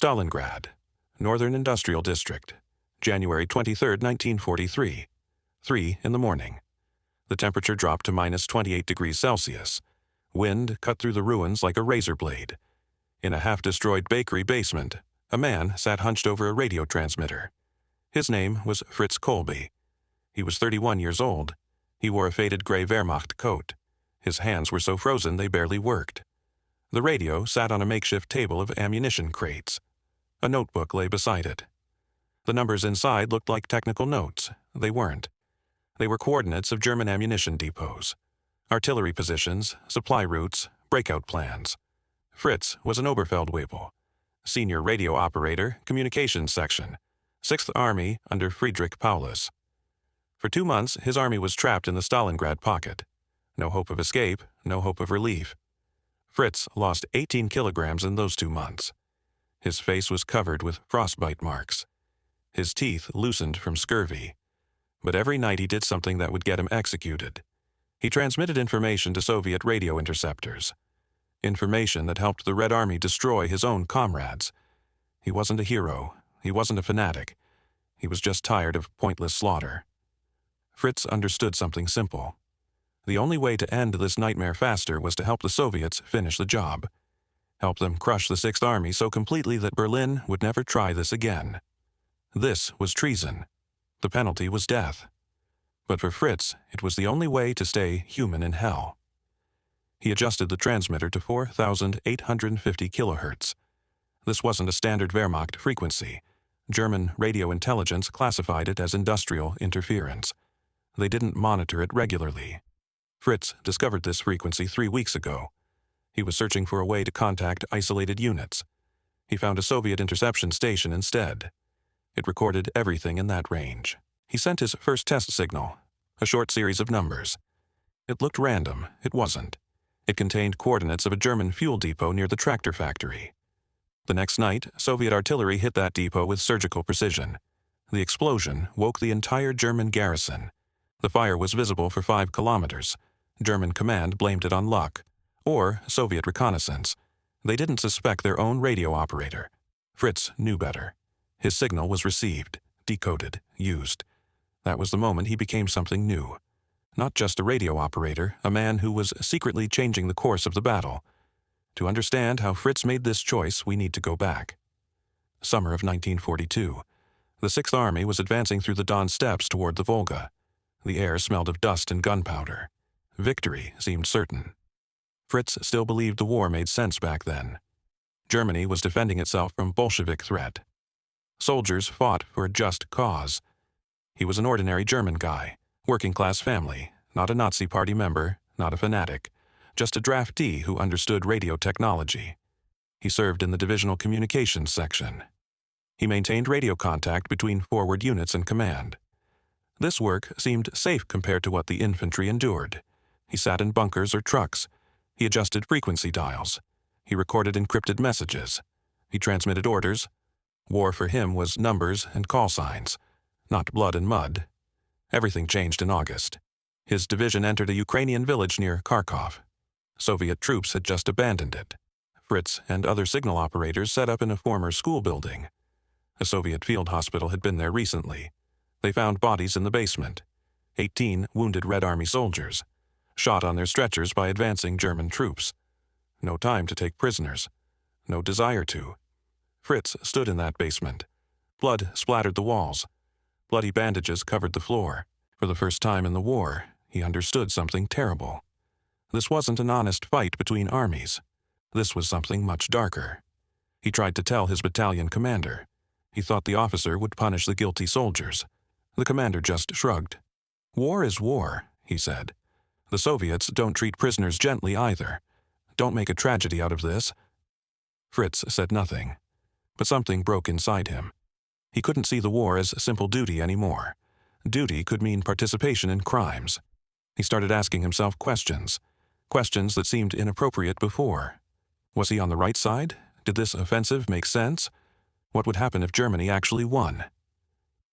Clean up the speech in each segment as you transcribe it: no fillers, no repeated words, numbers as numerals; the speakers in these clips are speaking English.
Stalingrad, Northern Industrial District, January 23, 1943, 3 in the morning. The temperature dropped to minus 28 degrees Celsius. Wind cut through the ruins like a razor blade. In a half-destroyed bakery basement, a man sat hunched over a radio transmitter. His name was Fritz Kolbe. He was 31 years old. He wore a faded gray Wehrmacht coat. His hands were so frozen they barely worked. The radio sat on a makeshift table of ammunition crates. A notebook lay beside it. The numbers inside looked like technical notes. They weren't. They were coordinates of German ammunition depots, artillery positions, supply routes, breakout plans. Fritz was an Oberfeldwebel, senior radio operator, communications section, 6th Army under Friedrich Paulus. For 2 months, his army was trapped in the Stalingrad pocket. No hope of escape, no hope of relief. Fritz lost 18 kilograms in those 2 months. His face was covered with frostbite marks. His teeth loosened from scurvy. But every night he did something that would get him executed. He transmitted information to Soviet radio interceptors. Information that helped the Red Army destroy his own comrades. He wasn't a hero. He wasn't a fanatic. He was just tired of pointless slaughter. Fritz understood something simple. The only way to end this nightmare faster was to help the Soviets finish the job. Help them crush the 6th Army so completely that Berlin would never try this again. This was treason. The penalty was death. But for Fritz, it was the only way to stay human in hell. He adjusted the transmitter to 4,850 kilohertz. This wasn't a standard Wehrmacht frequency. German radio intelligence classified it as industrial interference. They didn't monitor it regularly. Fritz discovered this frequency 3 weeks ago. He was searching for a way to contact isolated units. He found a Soviet interception station instead. It recorded everything in that range. He sent his first test signal, a short series of numbers. It looked random. It wasn't. It contained coordinates of a German fuel depot near the tractor factory. The next night, Soviet artillery hit that depot with surgical precision. The explosion woke the entire German garrison. The fire was visible for 5 kilometers. German command blamed it on luck, or Soviet reconnaissance. They didn't suspect their own radio operator. Fritz knew better. His signal was received, decoded, used. That was the moment he became something new. Not just a radio operator, a man who was secretly changing the course of the battle. To understand how Fritz made this choice, we need to go back. Summer of 1942. The 6th Army was advancing through the Don steppes toward the Volga. The air smelled of dust and gunpowder. Victory seemed certain. Fritz still believed the war made sense back then. Germany was defending itself from Bolshevik threat. Soldiers fought for a just cause. He was an ordinary German guy, working-class family, not a Nazi Party member, not a fanatic, just a draftee who understood radio technology. He served in the divisional communications section. He maintained radio contact between forward units and command. This work seemed safe compared to what the infantry endured. He sat in bunkers or trucks. He adjusted frequency dials. He recorded encrypted messages. He transmitted orders. War for him was numbers and call signs, not blood and mud. Everything changed in August. His division entered a Ukrainian village near Kharkov. Soviet troops had just abandoned it. Fritz and other signal operators set up in a former school building. A Soviet field hospital had been there recently. They found bodies in the basement. 18 wounded Red Army soldiers, shot on their stretchers by advancing German troops. No time to take prisoners. No desire to. Fritz stood in that basement. Blood splattered the walls. Bloody bandages covered the floor. For the first time in the war, he understood something terrible. This wasn't an honest fight between armies. This was something much darker. He tried to tell his battalion commander. He thought the officer would punish the guilty soldiers. The commander just shrugged. "War is war," he said. "The Soviets don't treat prisoners gently either. Don't make a tragedy out of this." Fritz said nothing. But something broke inside him. He couldn't see the war as simple duty anymore. Duty could mean participation in crimes. He started asking himself questions that seemed inappropriate before. Was he on the right side? Did this offensive make sense? What would happen if Germany actually won?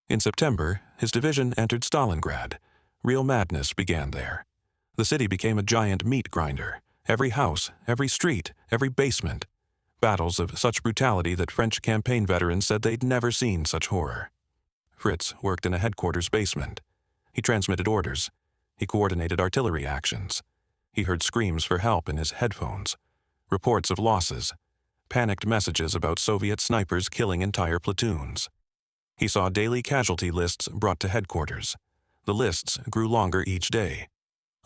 In September, his division entered Stalingrad. Real madness began there. The city became a giant meat grinder. Every house, every street, every basement. battles of such brutality that French campaign veterans said they'd never seen such horror. Fritz worked in a headquarters basement. He transmitted orders. He coordinated artillery actions. He heard screams for help in his headphones, reports of losses, panicked messages about Soviet snipers killing entire platoons. He saw daily casualty lists brought to headquarters. The lists grew longer each day.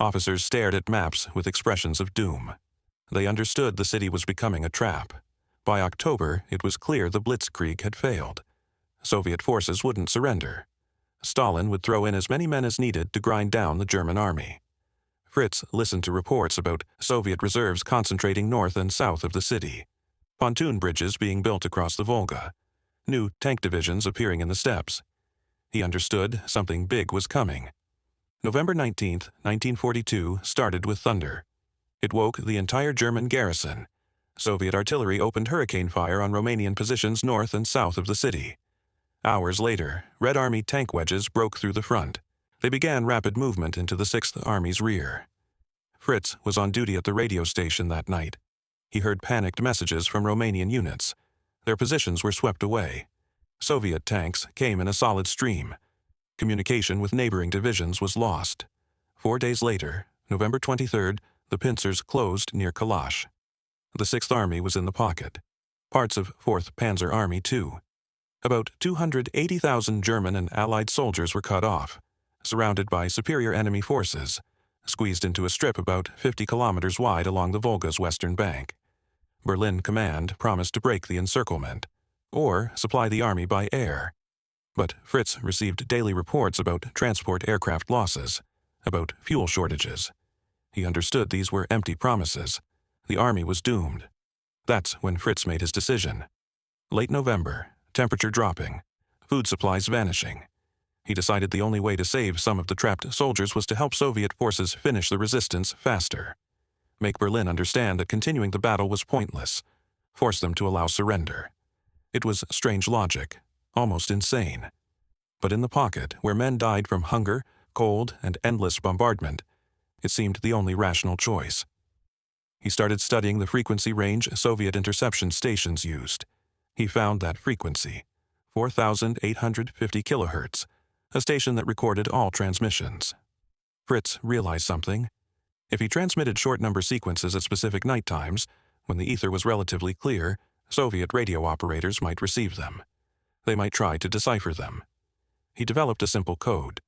Officers stared at maps with expressions of doom. They understood the city was becoming a trap. By October, it was clear the blitzkrieg had failed. Soviet forces wouldn't surrender. Stalin would throw in as many men as needed to grind down the German army. Fritz listened to reports about Soviet reserves concentrating north and south of the city, pontoon bridges being built across the Volga, new tank divisions appearing in the steppes. He understood something big was coming. November 19, 1942 started with thunder. It woke the entire German garrison. Soviet artillery opened hurricane fire on Romanian positions north and south of the city. Hours later, Red Army tank wedges broke through the front. They began rapid movement into the 6th Army's rear. Fritz was on duty at the radio station that night. He heard panicked messages from Romanian units. Their positions were swept away. Soviet tanks came in a solid stream. Communication with neighboring divisions was lost. 4 days later, November 23rd, the pincers closed near Kalash. The 6th Army was in the pocket. Parts of 4th Panzer Army, too. About 280,000 German and Allied soldiers were cut off, surrounded by superior enemy forces, squeezed into a strip about 50 kilometers wide along the Volga's western bank. Berlin Command promised to break the encirclement, or supply the army by air. But Fritz received daily reports about transport aircraft losses, about fuel shortages. He understood these were empty promises. The army was doomed. That's when Fritz made his decision. Late November, temperature dropping, food supplies vanishing. He decided the only way to save some of the trapped soldiers was to help Soviet forces finish the resistance faster. Make Berlin understand that continuing the battle was pointless. Force them to allow surrender. It was strange logic, almost insane. But in the pocket, where men died from hunger, cold, and endless bombardment, it seemed the only rational choice. He started studying the frequency range Soviet interception stations used. He found that frequency, 4,850 kilohertz, a station that recorded all transmissions. Fritz realized something. If he transmitted short number sequences at specific night times, when the ether was relatively clear, Soviet radio operators might receive them. They might try to decipher them. He developed a simple code.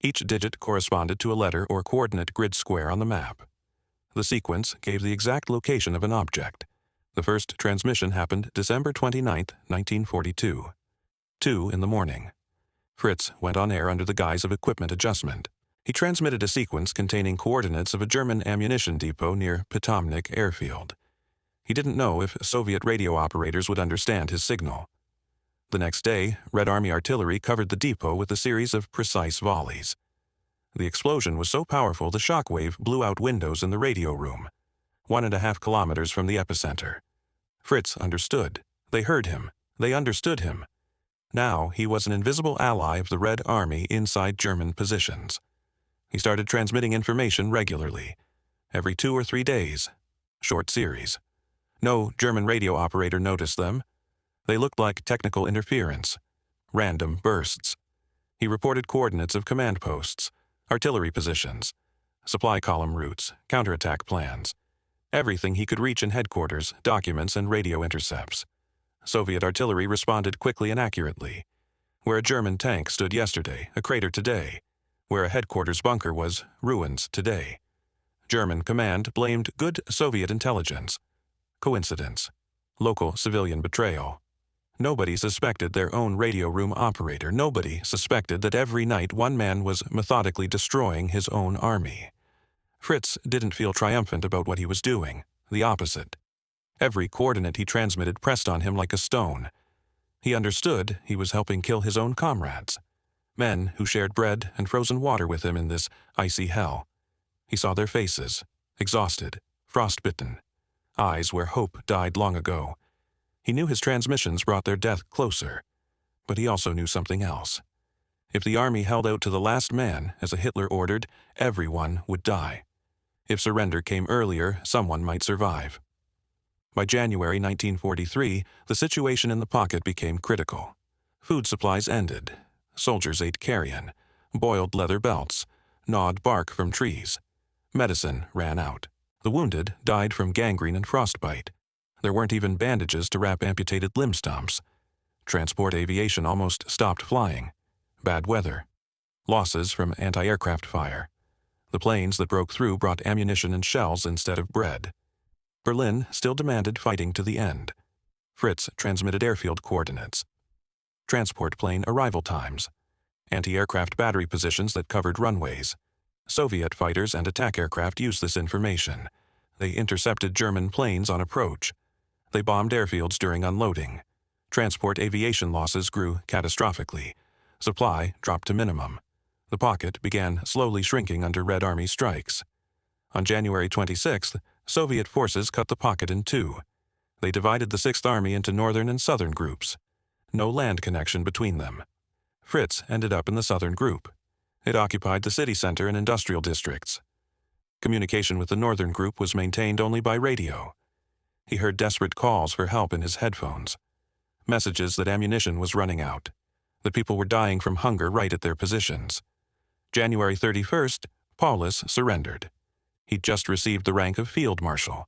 Each digit corresponded to a letter or coordinate grid square on the map. The sequence gave the exact location of an object. The first transmission happened December 29, 1942. 2 in the morning. Fritz went on air under the guise of equipment adjustment. He transmitted a sequence containing coordinates of a German ammunition depot near Potomnik airfield. He didn't know if Soviet radio operators would understand his signal. The next day, Red Army artillery covered the depot with a series of precise volleys. The explosion was so powerful the shockwave blew out windows in the radio room, 1.5 kilometers from the epicenter. Fritz understood. They heard him. They understood him. Now he was an invisible ally of the Red Army inside German positions. He started transmitting information regularly, every 2 or 3 days, short series. No German radio operator noticed them. They looked like technical interference, random bursts. He reported coordinates of command posts, artillery positions, supply column routes, counterattack plans, everything he could reach in headquarters, documents, and radio intercepts. Soviet artillery responded quickly and accurately. Where a German tank stood yesterday, a crater today. Where a headquarters bunker was, ruins today. German command blamed good Soviet intelligence. Coincidence. Local civilian betrayal. Nobody suspected their own radio room operator. Nobody suspected that every night one man was methodically destroying his own army. Fritz didn't feel triumphant about what he was doing. The opposite. Every coordinate he transmitted pressed on him like a stone. He understood he was helping kill his own comrades. Men who shared bread and frozen water with him in this icy hell. He saw their faces, exhausted, frostbitten, eyes where hope died long ago. He knew his transmissions brought their death closer, but he also knew something else. If the army held out to the last man, as a Hitler ordered, everyone would die. If surrender came earlier, someone might survive. By January 1943, the situation in the pocket became critical. Food supplies ended. Soldiers ate carrion, boiled leather belts, gnawed bark from trees. Medicine ran out. The wounded died from gangrene and frostbite. There weren't even bandages to wrap amputated limb stumps. Transport aviation almost stopped flying. Bad weather. Losses from anti-aircraft fire. The planes that broke through brought ammunition and shells instead of bread. Berlin still demanded fighting to the end. Fritz transmitted airfield coordinates. Transport plane arrival times. Anti-aircraft battery positions that covered runways. Soviet fighters and attack aircraft used this information. They intercepted German planes on approach. They bombed airfields during unloading. Transport aviation losses grew catastrophically. Supply dropped to minimum. The pocket began slowly shrinking under Red Army strikes. On January 26th, Soviet forces cut the pocket in two. They divided the Sixth Army into northern and southern groups. No land connection between them. Fritz ended up in the southern group. It occupied the city center and industrial districts. Communication with the northern group was maintained only by radio. He heard desperate calls for help in his headphones. Messages that ammunition was running out. That people were dying from hunger right at their positions. January 31st, Paulus surrendered. He'd just received the rank of field marshal.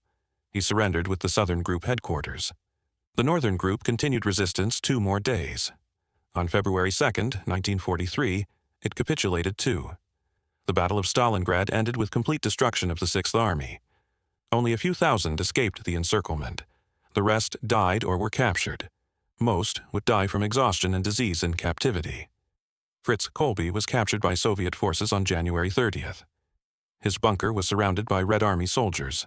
He surrendered with the southern group headquarters. The northern group continued resistance 2 more days. On February 2nd, 1943, it capitulated too. The Battle of Stalingrad ended with complete destruction of the Sixth Army. Only a few thousand escaped the encirclement. The rest died or were captured. Most would die from exhaustion and disease in captivity. Fritz Kolbe was captured by Soviet forces on January 30th. His bunker was surrounded by Red Army soldiers.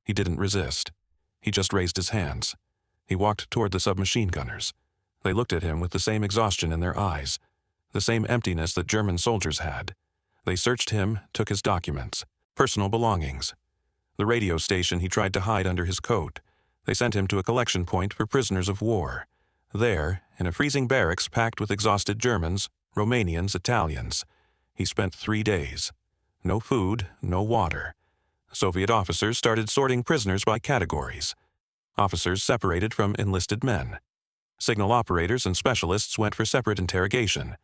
He didn't resist. He just raised his hands. He walked toward the submachine gunners. They looked at him with the same exhaustion in their eyes, the same emptiness that German soldiers had. They searched him, took his documents, personal belongings. The radio station he tried to hide under his coat. They sent him to a collection point for prisoners of war. There, in a freezing barracks packed with exhausted Germans, Romanians, Italians, he spent 3 days. No food, no water. Soviet officers started sorting prisoners by categories. Officers separated from enlisted men. Signal operators and specialists went for separate interrogation.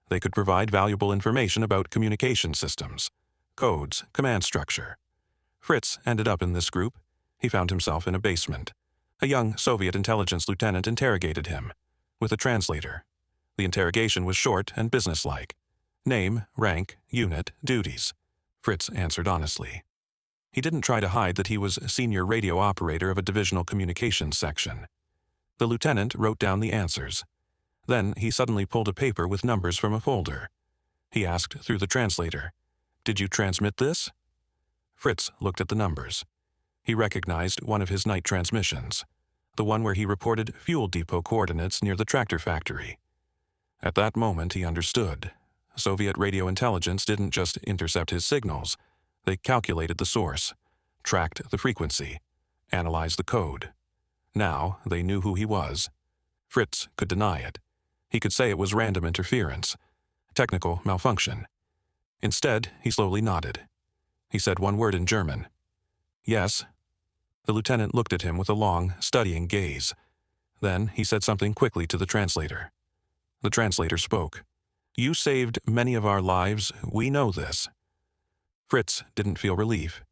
They could provide valuable information about communication systems, codes, command structure. Fritz ended up in this group. He found himself in a basement. A young Soviet intelligence lieutenant interrogated him, with a translator. The interrogation was short and businesslike. Name, rank, unit, duties. Fritz answered honestly. He didn't try to hide that he was senior radio operator of a divisional communications section. The lieutenant wrote down the answers. Then he suddenly pulled a paper with numbers from a folder. He asked through the translator, "Did you transmit this?" Fritz looked at the numbers. He recognized one of his night transmissions, the one where he reported fuel depot coordinates near the tractor factory. At that moment he understood. Soviet radio intelligence didn't just intercept his signals. They calculated the source, tracked the frequency, analyzed the code. Now they knew who he was. Fritz could deny it. He could say it was random interference, technical malfunction. Instead, he slowly nodded. He said one word in German. "Yes." The lieutenant looked at him with a long, studying gaze. Then he said something quickly to the translator. The translator spoke. "You saved many of our lives. We know this." Fritz didn't feel relief.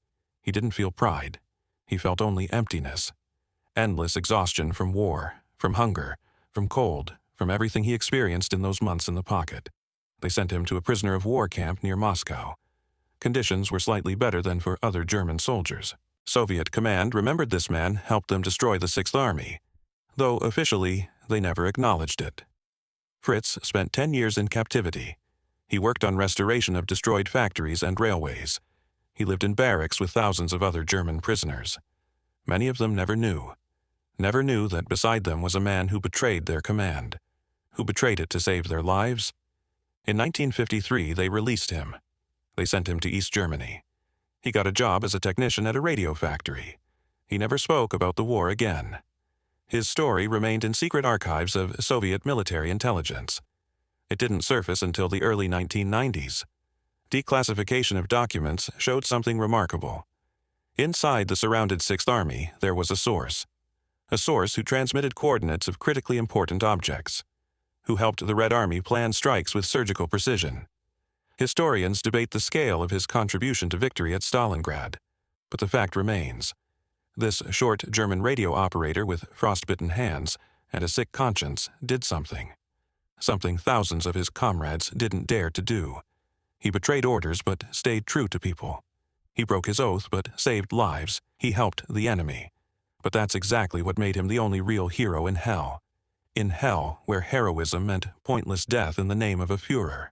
He didn't feel pride. He felt only emptiness. Endless exhaustion from war, from hunger, from cold, from everything he experienced in those months in the pocket. They sent him to a prisoner of war camp near Moscow. Conditions were slightly better than for other German soldiers. Soviet command remembered this man helped them destroy the Sixth Army, though officially they never acknowledged it. Fritz spent 10 years in captivity. He worked on restoration of destroyed factories and railways. He lived in barracks with thousands of other German prisoners. Many of them never knew that beside them was a man who betrayed their command, who betrayed it to save their lives. In 1953, they released him. They sent him to East Germany. He got a job as a technician at a radio factory. He never spoke about the war again. His story remained in secret archives of Soviet military intelligence. It didn't surface until the early 1990s. Declassification of documents showed something remarkable. Inside the surrounded Sixth Army, there was a source. a source who transmitted coordinates of critically important objects, who helped the Red Army plan strikes with surgical precision. Historians debate the scale of his contribution to victory at Stalingrad, but the fact remains. This short German radio operator with frostbitten hands and a sick conscience did something. Something thousands of his comrades didn't dare to do. He betrayed orders but stayed true to people. He broke his oath but saved lives. He helped the enemy. But that's exactly what made him the only real hero in hell. In hell, where heroism meant pointless death in the name of a Führer.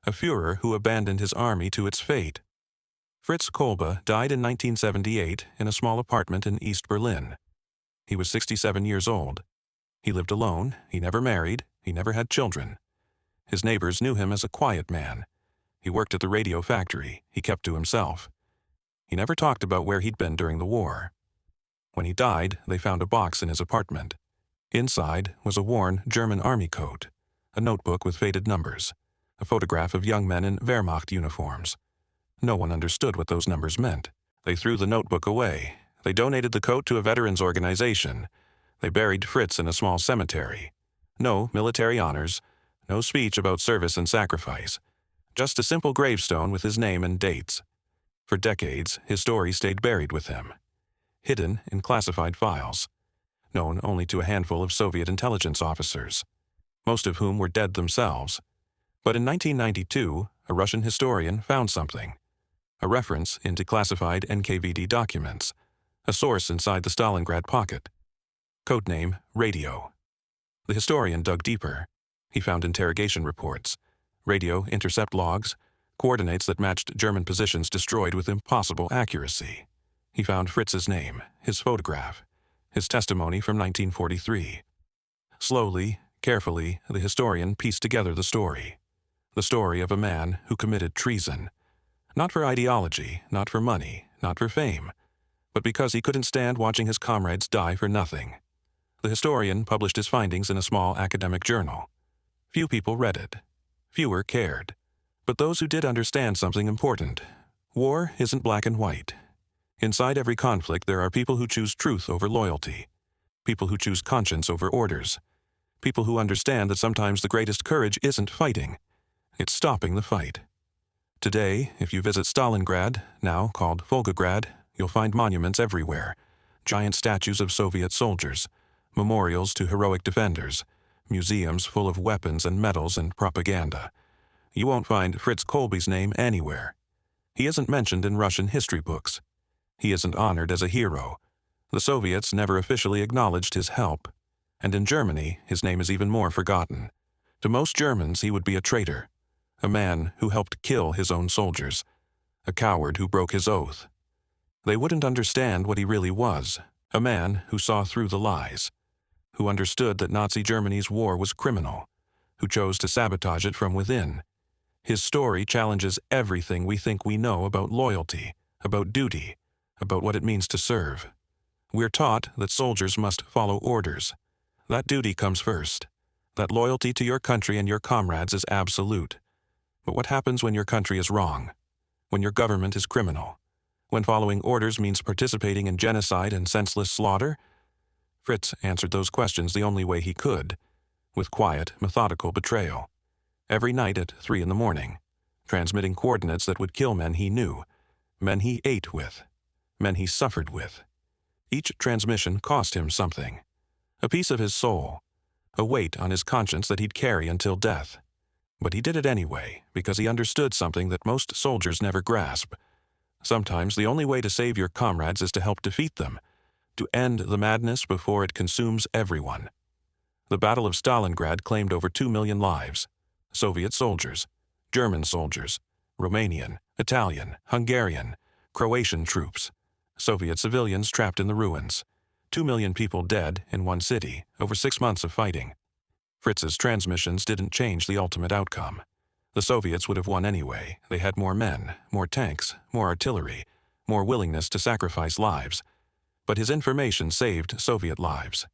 A Führer who abandoned his army to its fate. Fritz Kolbe died in 1978 in a small apartment in East Berlin. He was 67 years old. He lived alone, he never married, he never had children. His neighbors knew him as a quiet man. He worked at the radio factory, he kept to himself. He never talked about where he'd been during the war. When he died, they found a box in his apartment. Inside was a worn German army coat, a notebook with faded numbers, a photograph of young men in Wehrmacht uniforms. No one understood what those numbers meant. They threw the notebook away. They donated the coat to a veterans organization. They buried Fritz in a small cemetery. No military honors, no speech about service and sacrifice. Just a simple gravestone with his name and dates. For decades, his story stayed buried with him, hidden in classified files, known only to a handful of Soviet intelligence officers, most of whom were dead themselves. But in 1992, a Russian historian found something. A reference in declassified NKVD documents, a source inside the Stalingrad pocket. Codename Radio. The historian dug deeper. He found interrogation reports, radio intercept logs, coordinates that matched German positions destroyed with impossible accuracy. He found Fritz's name, his photograph, his testimony from 1943. Slowly, carefully, the historian pieced together the story. The story of a man who committed treason. Not for ideology, not for money, not for fame, but because he couldn't stand watching his comrades die for nothing. The historian published his findings in a small academic journal. Few people read it. Fewer cared. But those who did understand something important. War isn't black and white. Inside every conflict there are people who choose truth over loyalty. People who choose conscience over orders. People who understand that sometimes the greatest courage isn't fighting. It's stopping the fight. Today, if you visit Stalingrad, now called Volgograd, you'll find monuments everywhere. Giant statues of Soviet soldiers, memorials to heroic defenders, museums full of weapons and medals and propaganda. You won't find Fritz Kolbe's name anywhere. He isn't mentioned in Russian history books. He isn't honored as a hero. The Soviets never officially acknowledged his help. And in Germany, his name is even more forgotten. To most Germans, he would be a traitor. A man who helped kill his own soldiers, a coward who broke his oath. They wouldn't understand what he really was, a man who saw through the lies, who understood that Nazi Germany's war was criminal, who chose to sabotage it from within. His story challenges everything we think we know about loyalty, about duty, about what it means to serve. We're taught that soldiers must follow orders. That duty comes first. That loyalty to your country and your comrades is absolute. But what happens when your country is wrong? When your government is criminal? When following orders means participating in genocide and senseless slaughter? Fritz answered those questions the only way he could, with quiet, methodical betrayal. Every night at 3 in the morning, transmitting coordinates that would kill men he knew, men he ate with, men he suffered with. Each transmission cost him something. A piece of his soul, a weight on his conscience that he'd carry until death. But he did it anyway, because he understood something that most soldiers never grasp. Sometimes the only way to save your comrades is to help defeat them, to end the madness before it consumes everyone. The Battle of Stalingrad claimed over 2 million lives. Soviet soldiers, German soldiers, Romanian, Italian, Hungarian, Croatian troops, Soviet civilians trapped in the ruins. 2 million people dead in one city, over 6 months of fighting. Fritz's transmissions didn't change the ultimate outcome. The Soviets would have won anyway. They had more men, more tanks, more artillery, more willingness to sacrifice lives. But his information saved Soviet lives,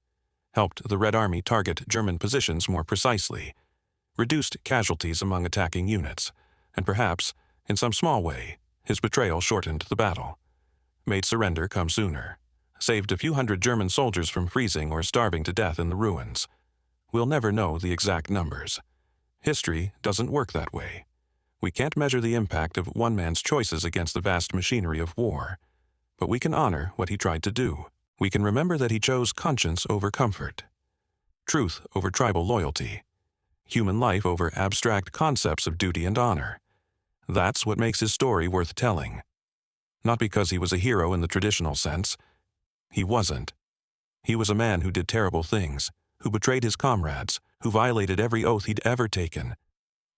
helped the Red Army target German positions more precisely, reduced casualties among attacking units, and perhaps, in some small way, his betrayal shortened the battle, made surrender come sooner. saved a few hundred German soldiers from freezing or starving to death in the ruins. We'll never know the exact numbers. History doesn't work that way. We can't measure the impact of one man's choices against the vast machinery of war. But we can honor what he tried to do. We can remember that he chose conscience over comfort, truth over tribal loyalty, human life over abstract concepts of duty and honor. That's what makes his story worth telling. Not because he was a hero in the traditional sense. He wasn't. He was a man who did terrible things, who betrayed his comrades, who violated every oath he'd ever taken.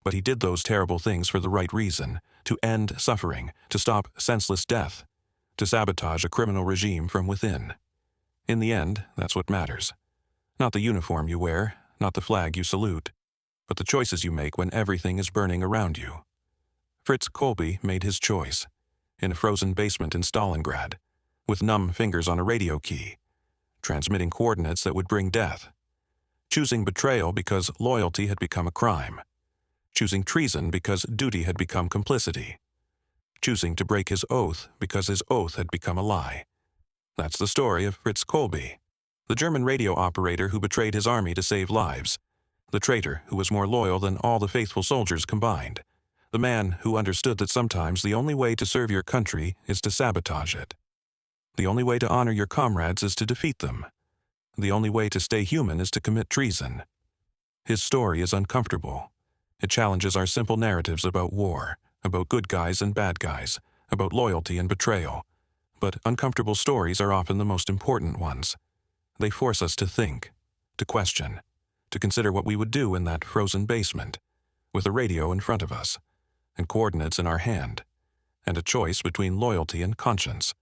But he did those terrible things for the right reason, to end suffering, to stop senseless death, to sabotage a criminal regime from within. In the end, that's what matters. Not the uniform you wear, not the flag you salute, but the choices you make when everything is burning around you. Fritz Kolbe made his choice, in a frozen basement in Stalingrad, with numb fingers on a radio key, transmitting coordinates that would bring death. Choosing betrayal because loyalty had become a crime. Choosing treason because duty had become complicity. Choosing to break his oath because his oath had become a lie. That's the story of Fritz Kolbe, the German radio operator who betrayed his army to save lives, the traitor who was more loyal than all the faithful soldiers combined, the man who understood that sometimes the only way to serve your country is to sabotage it. The only way to honor your comrades is to defeat them. The only way to stay human is to commit treason. His story is uncomfortable. It challenges our simple narratives about war, about good guys and bad guys, about loyalty and betrayal. But uncomfortable stories are often the most important ones. They force us to think, to question, to consider what we would do in that frozen basement, with a radio in front of us, and coordinates in our hand, and a choice between loyalty and conscience.